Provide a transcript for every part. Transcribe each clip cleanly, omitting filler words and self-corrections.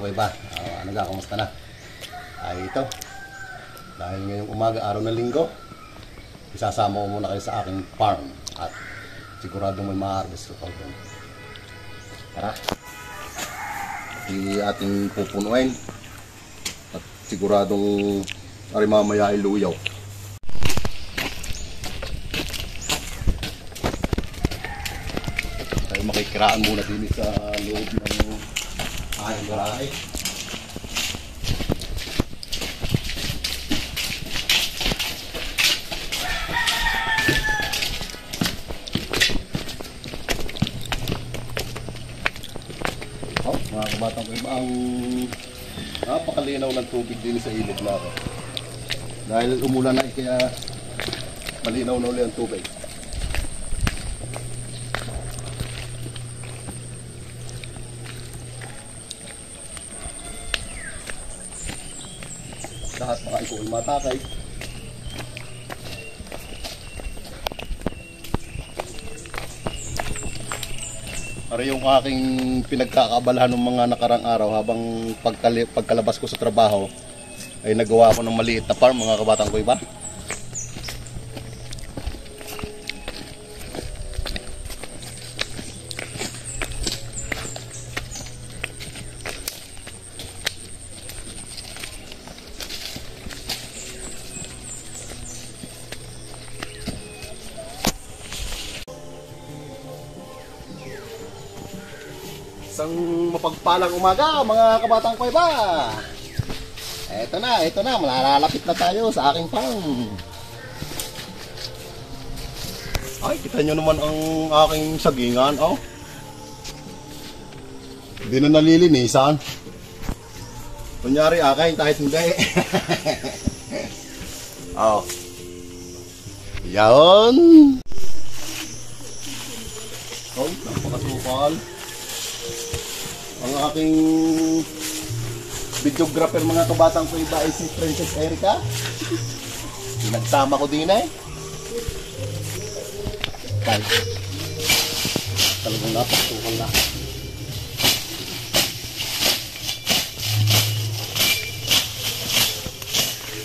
ko iba. Ano ga, kumusta na? Ay ito. Dahil ngayong umaga, araw ng linggo, isasama ko muna kayo sa aking farm. At siguradong may ma-harvest ko doon. Tara. Hindi ating pupunuin. At siguradong mamaya ay luyaw. Tayo makikiraan muna din sa loob ng aking garahe. Mga kabatang ko iba, ang napakalinaw ng tubig din sa ilog na ako. Dahil umulan na kaya malinaw na ulit ang tubig. Lahat baka ikaw ay matakay. Para yung aking pinagkakabalahan ng mga nakarang araw habang pagkalabas ko sa trabaho ay nagawa ko ng maliit na farm, mga kabatang ko iba. Isang mapagpalang umaga, mga kabatang ko iba. Ito na, malalapit na tayo sa aking farm. Ay, kita nyo naman ang aking sagingan, oh. Hindi na nalilinisan. Kunyari akin, kahit hindi. Oh. Yan. Oh, napakasukal. Ang aking videographer, mga kabatang ko iba, ay si Princess Erica. Pinagsama ko din eh. Talagang napakasukal na.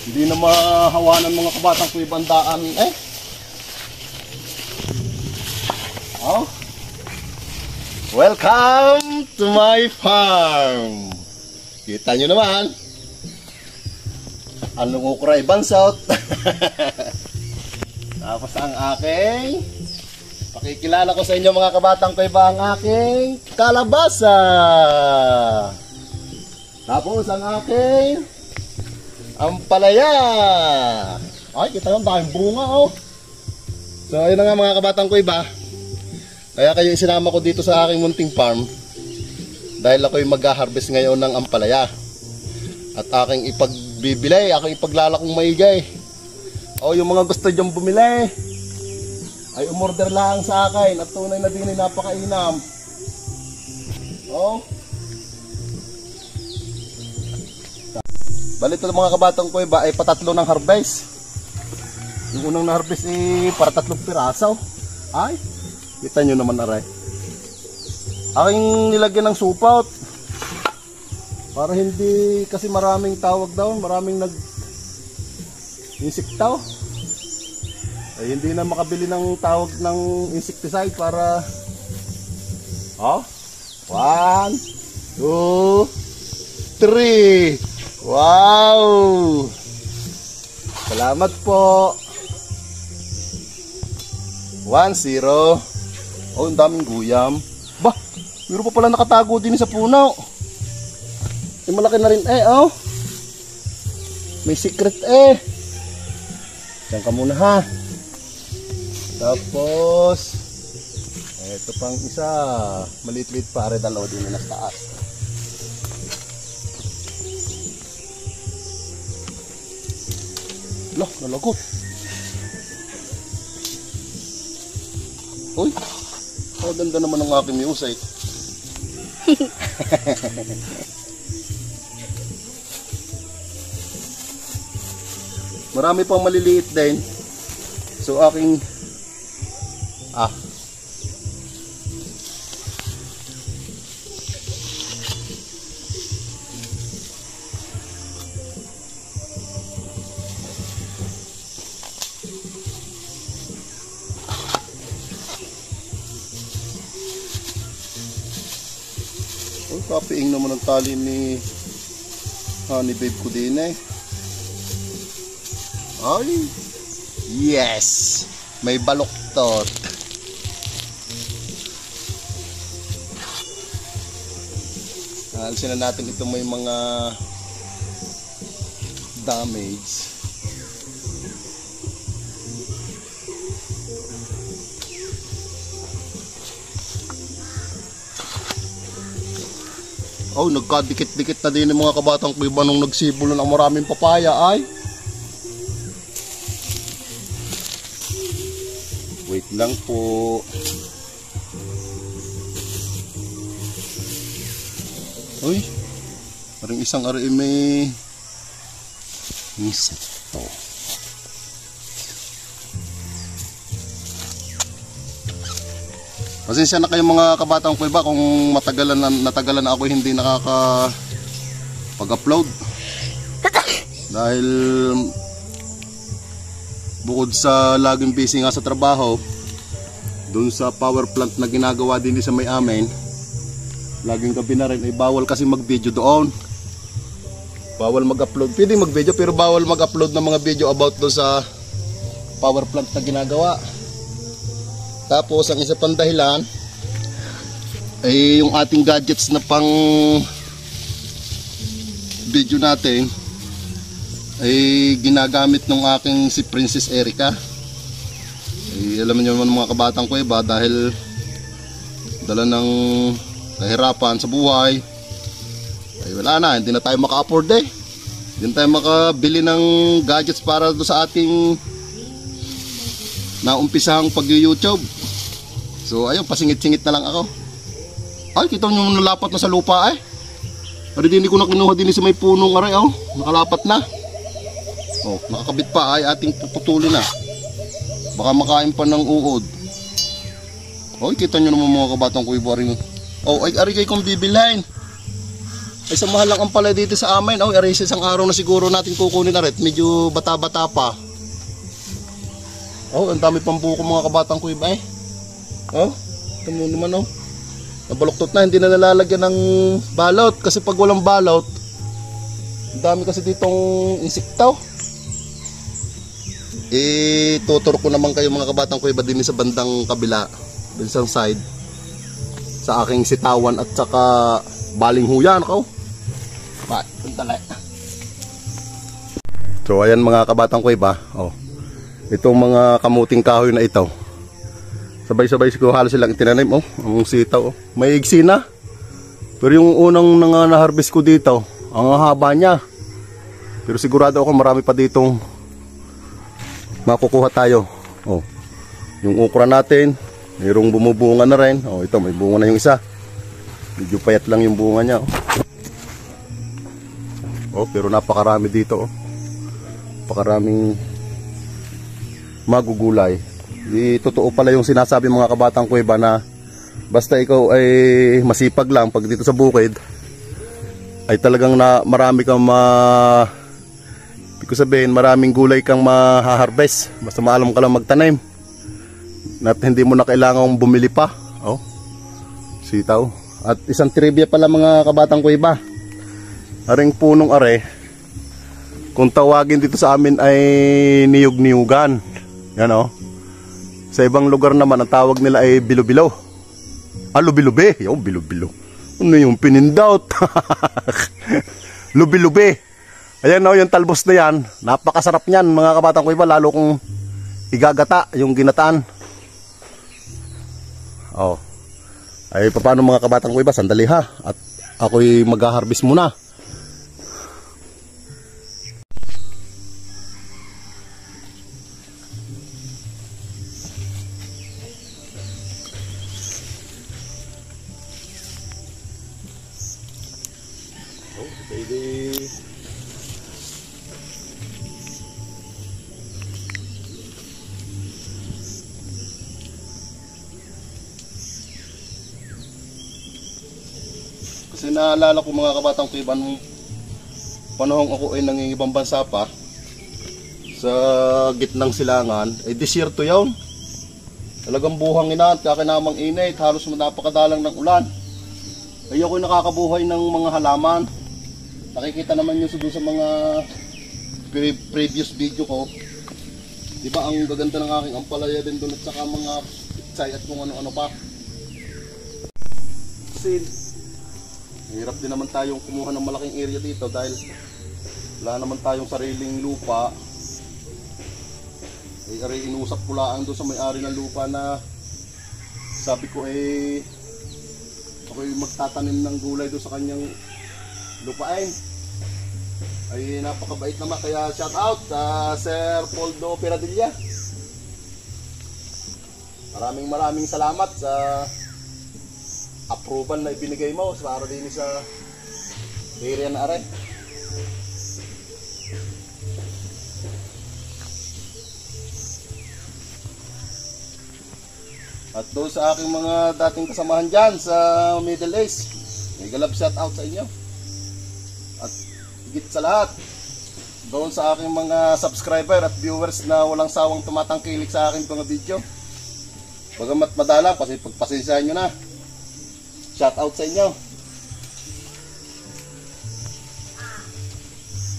Hindi na mahawanan, mga kabatang ko ibang daan eh. Oh. Welcome to my farm. Kita nyo naman. Ang lungukuray bansot. Tapos ang aking, pakikilala ko sa inyo, mga kabatang ko iba, ang aking kalabasa. Tapos ang aking ampalaya. Ay, kita nyo, daming bunga oh. So ayun na nga, mga kabatang ko iba. Kaya kayo isinama ko dito sa aking munting farm dahil ako'y mag-harvest ngayon ng ampalaya at aking ipagbibili, aking ipaglalakong maigay. O yung mga gusto dyang bumili ay umorder lang sa akin at tunay na din ay napakainam. O bali ito, mga kabatang ko iba, ay patatlo ng harvest. Yung unang na-harvest ay para 3 piraso. Ay, kita nyo naman aray. Aking nilagyan ng supaut para hindi, kasi maraming tawag daw, maraming nag-insektaw. Ay hindi na makabili ng tawag ng insecticide para 1, 2, 3. Wow! Salamat po. 1-0. Oh, ang daming guyam. Bah, meron pa pala nakatago din sa puno. Eh, malaki na rin eh, oh. May secret eh. Diyan ka muna ha. Tapos, eto pang isa. Maliit-liit pa, are dalawa din na nasa taas. Loh, nalagot. Uy. Oh, ganda naman ng aking music. Marami pang maliliit din. So aking kapiing naman ang tali ni honey babe ko din eh. Ay, yes! May baluktot. Alisin na natin ito, may mga damage. Oh, nagkadikit-dikit na din yung mga kabatang kuy ba nung nagsibol ng maraming papaya ay. Wait lang po. Uy, parang isang ari may insekto. Pasensya na kayo mga kabatang kuy ba kung natagalan na ako hindi nakakapag-upload. Dahil bukod sa laging busy nga sa trabaho, dun sa power plant na ginagawa din sa may amin, laging gabi na rin ay bawal kasi mag-video doon. Bawal mag-upload. Pwede mag-video pero bawal mag-upload ng mga video about doon sa power plant na ginagawa. Tapos ang isa pang dahilan ay yung ating gadgets na pang video natin ay ginagamit ng aking si Princess Erica. Ay, alam niyo naman mga kabatang ko iba, dahil dala ng kahirapan sa buhay ay wala na, hindi na tayo maka-afford eh. Hindi na tayo makabili ng gadgets para do sa ating naumpisahang pag-YouTube. So ayun, pasingit-singit na lang ako. Ay, kita nyo nalapat na sa lupa eh. Pero hindi ko na kinuha din sa may punong aray oh. Nakalapat na. Oh, nakakabit pa ay ating puputulin na. Baka makain pa ng uod. Oh, kita nyo naman mga kabatang ko ibaring. Oh, ay ari kay kong bibilhin. Ay sa mahal lang ang pala dito sa amin. Oh, ari sa isang araw na siguro natin kukunin na rin. Medyo bata-bata pa. Oh, ang dami pang buko mga kabatang ko iba eh. Oh, ito mo naman oh. Nabaluktot na, hindi na nalalagyan ng balot. Kasi pag walang balot, ang dami kasi ditong insekto. Tutur ko naman kayo mga kabatang ko iba din sa bandang kabila, din sa side, sa aking sitawan at saka balinghuyan ko. Ba, puntala. So ayan mga kabatang ko iba, oh. Itong mga kamuting kahoy na ito, sabay-sabay siguro halos silang itinanim oh, ang sitaw oh. May igsi na. Pero yung unang na-harvest ko dito, ang haba niya. Pero sigurado ako marami pa ditong makukuha tayo. Oh. Yung okra natin, mayroong bumubunga na rin. Oh, ito may bunga na yung isa. Medyo payat lang yung bunga niya oh. Oh, pero napakarami dito oh. Napakaraming magugulay. Totoo pala yung sinasabi mga kabatang ko iba na basta ikaw ay masipag lang pag dito sa bukid ay talagang marami kang ibig sabihin maraming gulay kang mahaharvest basta maalam ka lang magtanim at hindi mo na kailangang bumili pa. Oh, sitaw. At isang trivia pala mga kabatang ko iba, aring punong are kung tawagin dito sa amin ay niyog-niyugan. Yan oh. Sa ibang lugar naman ang tawag nila ay bilo-bilo. Ah, lubi-lubi. Yo, bilo-bilo. Ano yung pinindot? Lubi-lubi. Ayan o, yung talbos na yan. Napakasarap niyan mga kabatang ko iba. Lalo kung igagata, yung ginataan. Oh. Ay, paano mga kabatang ko iba? Sandali ha. At ako'y mag-harvest muna. Kasi naalala ko mga kabatang ko iba nung panahon ako ay nangingibang bansa pa sa gitnang silangan ay disyerto yun. Talagang buhangin na at kakinamang init, halos napakadalang ng ulan. Ay ako'y nakakabuhay ng mga halaman. Nakikita naman nyo doon sa mga previous video ko. Diba ang gaganda ng aking ampalaya din doon at saka mga pitsay at kung ano-ano pa. Kasi hirap din naman tayong kumuha ng malaking area dito dahil wala naman tayong sariling lupa. Ay inusap ko lang doon sa may-ari ng lupa na sabi ko ako'y magtatanim ng gulay doon sa kanyang lupain. Ay napakabait naman, kaya shout out sa Sir Poldo Peradilla. Maraming salamat sa approval na ibinigay mo para din sa area na are. At doon sa aking mga dating kasamahan dyan sa Middle East, may galab shout out sa inyo. At higit sa lahat, doon sa aking mga subscriber at viewers na walang sawang tumatangkilik sa aking mga video. Bagamat madalang, pagpasensyahan nyo na. Shout out sa inyo.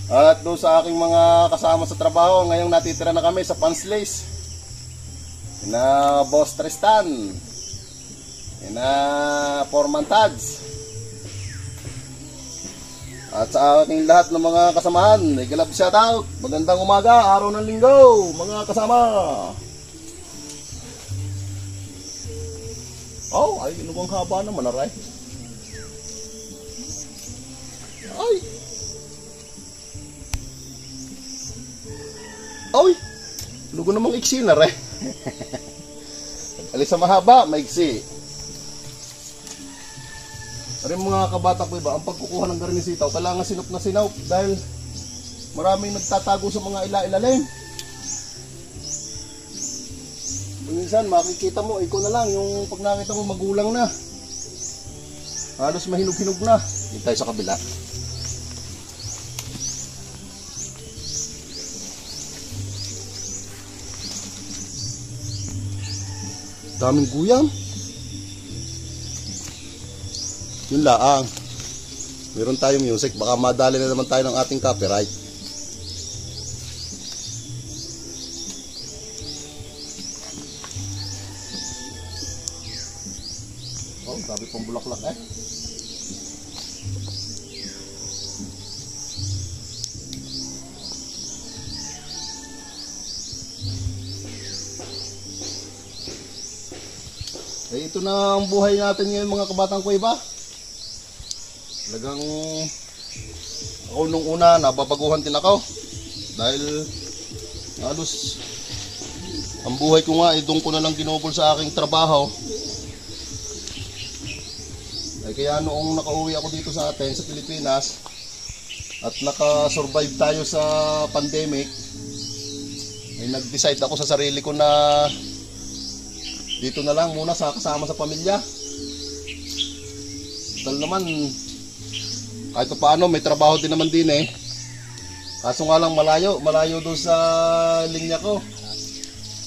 At doon sa aking mga kasama sa trabaho, ngayong natitira na kami sa Panslace. Na Boss Tristan, na Foreman Tads. At sa aking lahat ng mga kasamahan, may galab shout out. Magandang umaga, araw ng linggo, mga kasama. Oh, ay, inuwang haba naman, aray. Ay. Ay, lugo namang iksi na, aray. Alis sa mahaba, maiksi. Pero mga kabata ko iba, ang pagkukuha ng garni sitaw, kailangan sinop na sinop dahil maraming nagtatago sa mga ilalim. Minsan makikita mo, ikaw na lang, yung pag nakita mo magulang na. Halos mahinog-hinog na. Dito tayo sa kabila. Daming guyam. Yun laang. Meron tayong music. Baka madali na naman tayo ng ating copyright. Oh, sabi pang bulaklak eh. Ito na ang buhay natin ngayon mga kabatang ko iba. Talagang ako nung una nababaguhan din ako dahil halos ang buhay ko nga doon ko na lang ginobol sa aking trabaho. Ay kaya noong nakauwi ako dito sa atin sa Pilipinas at nakasurvive tayo sa pandemic, ay nag-decide ako sa sarili ko na dito na lang muna sa kasama sa pamilya. Dahil naman kahit pa paano may trabaho din naman din eh. Kaso nga lang malayo doon sa linya ko.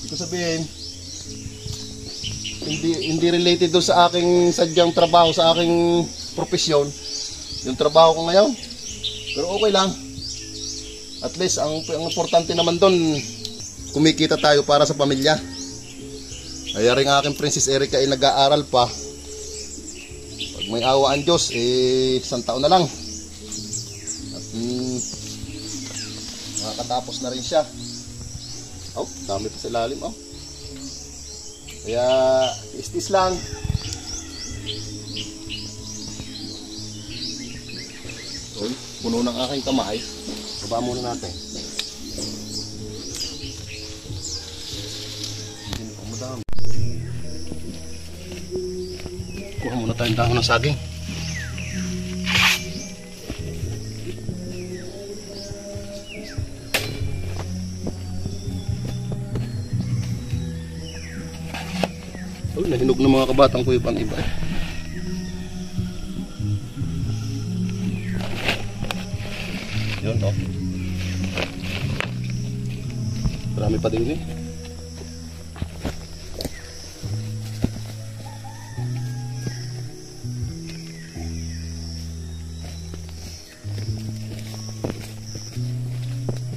Ito sabihin hindi related doon sa aking sadyang trabaho, sa aking profesyon yung trabaho ko ngayon. Pero okay lang. At least ang importante naman doon, kumikita tayo para sa pamilya. Kaya rin aking Princess Erica ay nag-aaral pa. Pag may awa ang Diyos, isang taon na lang. At makakatapos na rin siya. Oh, dami pa sa ilalim. Oh. Kaya, istis lang. So, puno ng aking kamay. Baba muna natin. Hindi pa madami. Kuha muna tayong dahon ng saging. Oh, nahinog ng mga kabatang ko yung iba. Yun, oh. Marami pa din eh.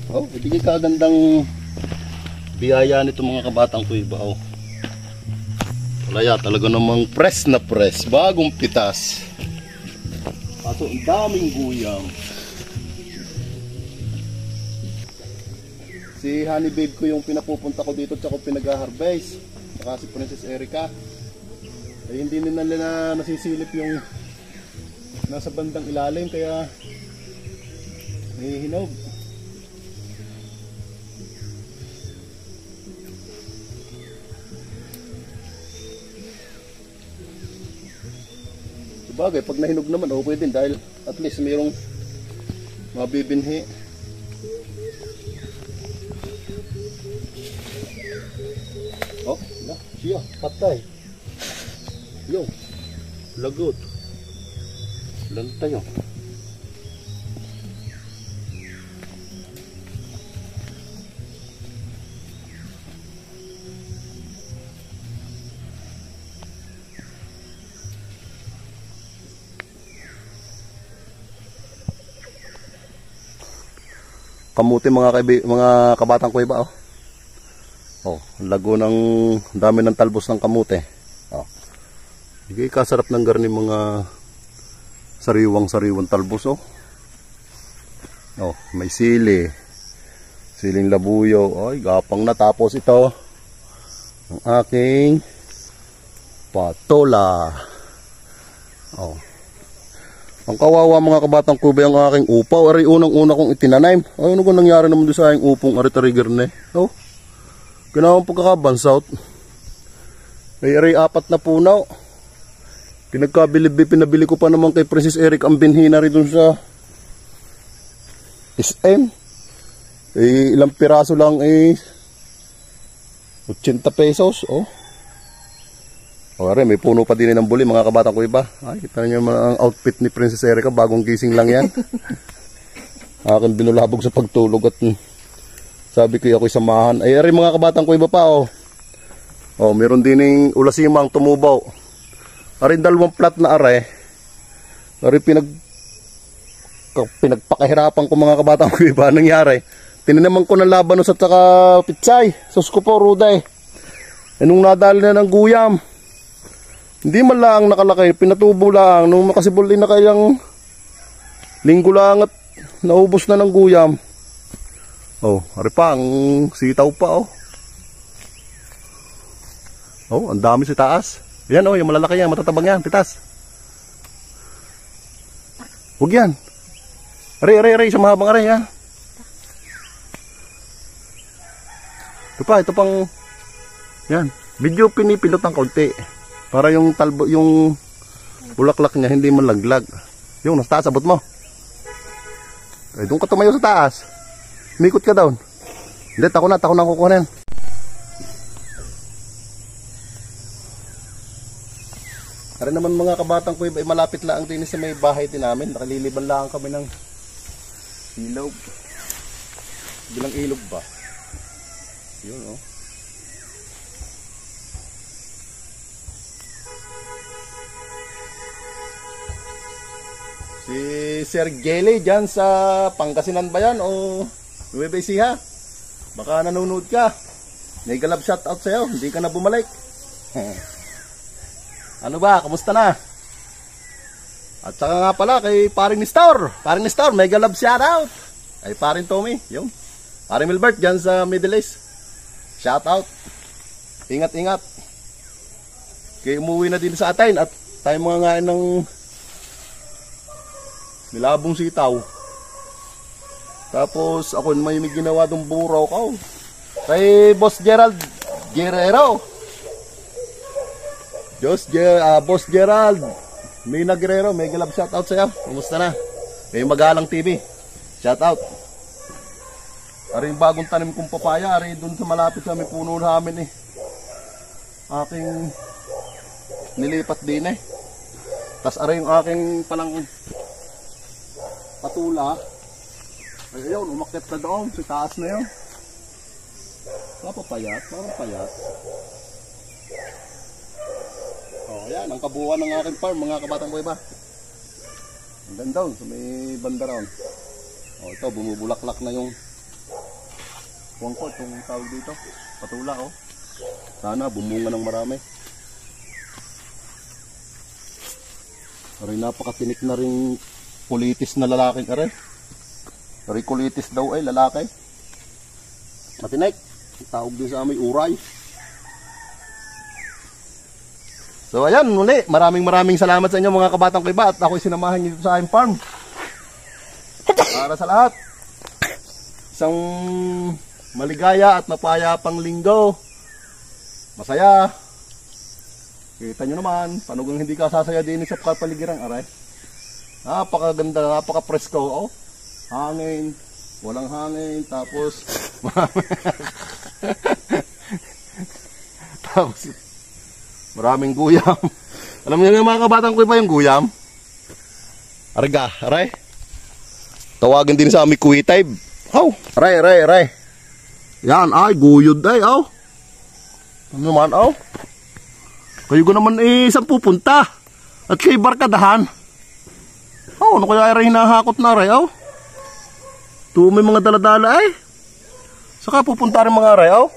Oh, ibigay kagandang biyaya nito mga kabatang kuiba. Oh. Palaya talaga namang press na press, bagong pitas. Kaso ang daming guyam. Si Honey Babe ko yung pinapupunta ko dito tsaka pinag-harvest. Saka si Princess Erica. Eh, hindi nila nasisilip yung nasa bandang ilalim kaya hihinog. Sabagay, pag nahinog naman, okay din dahil at least mayroong mabibinhi. Oh, na, siya, patay. Yo, lagot. Lantay oh. Kamuti mga kabatang kuiba oh. Oh, lago ng dami ng talbos ng kamuti. Oh. Bigay kasarap ng garni mga sariwang talbos oh. Oh, may sili. Siling labuyo. Ay, gapang na tapos ito. Ang aking patola. Oh. Ang kawawa mga kabatang kuba ang aking upaw. Ari unang-una kong itinanaim. Ay, ano kung nangyari naman doon sa aking upong ari-trigger na eh. Oh. Ginawang pagkakabansout. Ay, 4 na punaw. Pinabili ko pa naman kay Princess Eric ang binhina rin doon sa SM. Eh, ilang piraso lang eh. 80 pesos. Oh. O, may puno pa din ng buli mga kabatang ko iba. Ay, kita niyo ang outfit ni Princess Erica, bagong gising lang yan. Akin binulabog sa pagtulog at sabi ko ako'y samahan. Ay, mga kabatang ko iba pa oh. Oh, meron din ng ulasimang tumubaw. Ari 2 plat na are. Ari pinagpakahirapan ko mga kabatang ko iba nangyari. Tininaman ko ng labanos at saka pitsay. Sus ko po ruday. E nung nadali na ng guyam. Hindi man lang nakalaki, pinatubo lang. Nung makasibuli na kayang linggo lang at naubos na ng guyam. Oh, ari pa, ang sitaw pa oh. Oh, ang dami sa taas. Yan oh, yung malalaki yan, matatabang yan, pitas. Huwag yan. Ari, sa mahabang ari yan. Ito pa, ito pang, yan. Medyo pinipilot ng kaunti. Para yung talbo, yung bulaklak niya hindi malaglag. Yung nasa taas, abot mo. Ay, doon ka tumayo sa taas. Mikot ka down. Hindi, tako na kukunin. Para naman mga kabatang ko, malapit lang din sa may bahay din namin. Nakaliliban lang kami ng ilog. Bilang ilog ba? Yun oh. Si Sir Gele dyan sa Pangasinan ba yan o Nueva Ecija? Baka nanonood ka. Mega love shoutout sa'yo. Hindi ka na bumalik. Ano ba? Kamusta na? At saka nga pala kay Paring Nestor. Paring Nestor, mega love shoutout. Ay Paring Tommy. Yung Paring Milbert dyan sa Middle East. Shoutout. Ingat-ingat. Kaya umuwi na din sa atin at tayo mga ngain ng nilabong sitaw. Tapos ako may ginawa dong buraw ko. Kay Boss Gerald Guerrero. Boss Gerald Mina Guerrero, mega love shoutout sa'yo. Kumusta na? May Magalang TV. Shoutout. Ari yung bagong tanim kong papaya. Ari doon sa malapit sa may puno namin eh. Aking nilipat din eh. Tas ari yung aking palang patula. Ay, ayun, umakyat na doon. Sa taas na yun. Papapayat. Oh, yan. Ang kabuuan ng aking farm, mga kabatang ko iba. Hanggang doon, sa may banda round. Oh, ito, bumubulaklak na yung kuwang ko itong tawag dito. Patula oh. Sana bumunga ng marami. Aray, napakatinik na rin kulitis na lalaki aray. Aray, kulitis daw ay lalaki. Matinik. Tawag din sa amin uray. So ayan, muli, maraming salamat sa inyo mga kabatang kuiba at ako'y sinamahan niyo sa aking farm. Para sa lahat. Isang maligaya at mapayapang linggo. Masaya. Kita nyo naman, panugang hindi ka sasaya din sa kapaligiran, aray. Napakaganda, napaka-presko, oh. Hangin, walang hangin, tapos tapos maraming guyam. Alam niyo mga kabatang ko ba yung guyam? Arga, aray. Tawagin din sa amin kuwitay. Oh, aray. Yan, ay, guyod ay, oh. Ano naman, oh. Kayo ko naman saan pupunta? At kay barkadahan. Oh, ano kaya ay hinahakot na aray, oh. Ito may mga daladala ay. Saka pupunta rin mga aray, oh.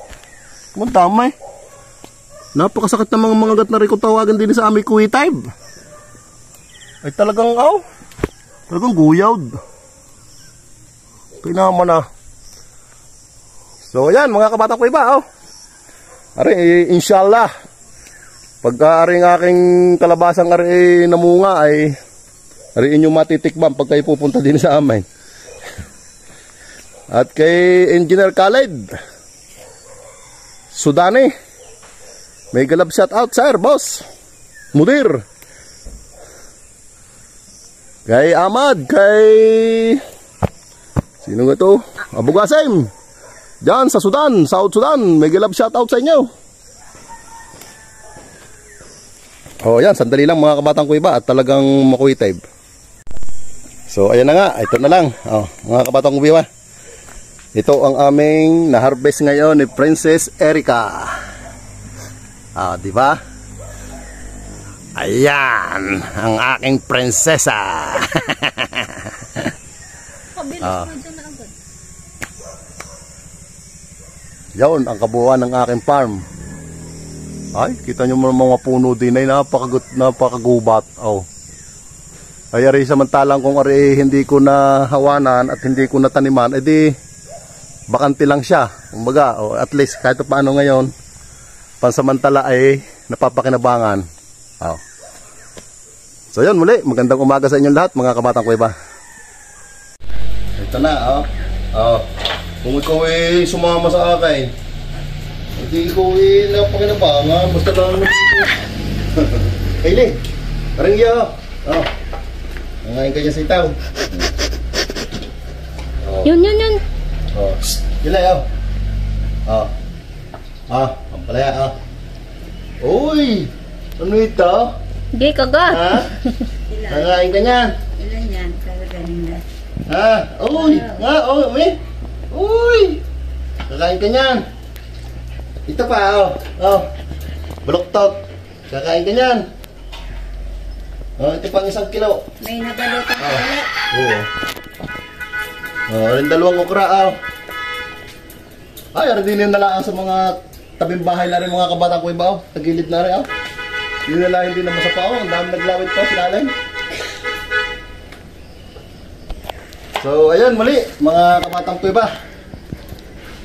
Damay. Napakasakit na mga gat na rin kung tawagan din sa aming kuwitay. Ay talagang, oh. Talagang guyawd. Ito naman ah. So yan mga kabatang ko iba, oh. Ari, inshallah. Pagka aring aking kalabasang ari namunga ay ari inyong matitikman pag kayo pupunta din sa amin. At kay Engineer Khaled Sudani, may galab shout out sir, boss. Mudir. Kay Ahmad, kay sino nga to? Abu Qasim. Diyan sa Sudan, South Sudan, may galab shout out sa inyo. Oh, yan, sandali lang mga kabatang kuiba at talagang makuitay. So, ayan na nga, ito na lang. Oh, mga kabatang kuiba. Ito ang aming na-harvest ngayon ni Princess Erica. Ah, di ba? Ayan, ang aking prinsesa. Yan ang kabuuan ng aking farm. Ay, kita nyo mga puno din ay napakagubat. Oh. Ay, ari samantalang kung ari hindi ko na hawanan at hindi ko na taniman, edi bakante lang siya. Kumbaga, oh, at least kahit paano ngayon, pansamantala ay napapakinabangan. Oh. So yun muli, magandang umaga sa inyong lahat mga kabatang kuiba. Ito na, oh. Oh. Kung ikaw ay sumama sa akin, hindi ko napakinabangan, basta lang naman dito. Kaili, parang iya. Oh. Nangain ka dyan sa itaw. Oh. Yun. Oh. Yun lang, oh. Oh. Ah, pampalaya, oh. Uy! Ano ito? Hindi kagat. Ha? Nangain ka niyan? Ilan yan? Kagalinda. Ha? Uy! Nga, oh, may. Uy! Kakain ka niyan. Ito pa, oh. Oh. Baluktot. Kakain ka niyan. Oh, ito pang 1 kilo. May nabalutang ulit. Oo. Oh, rin 2 okra, oh. Ay, arin din nalaan sa mga tabing bahay na rin mga kabatang ko iba, oh. Tagilid na rin, oh. Yun nila hindi na masapa, oh. Ang dami naglawit pa sila lang. So, ayun, muli, mga kabatang ko iba.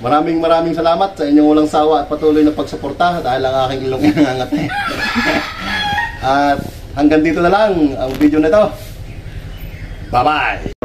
Maraming salamat sa inyong walang sawa at patuloy na pagsuporta dahil ang aking ilong nangangatay. At hanggang dito na lang ang video na ito. Bye-bye!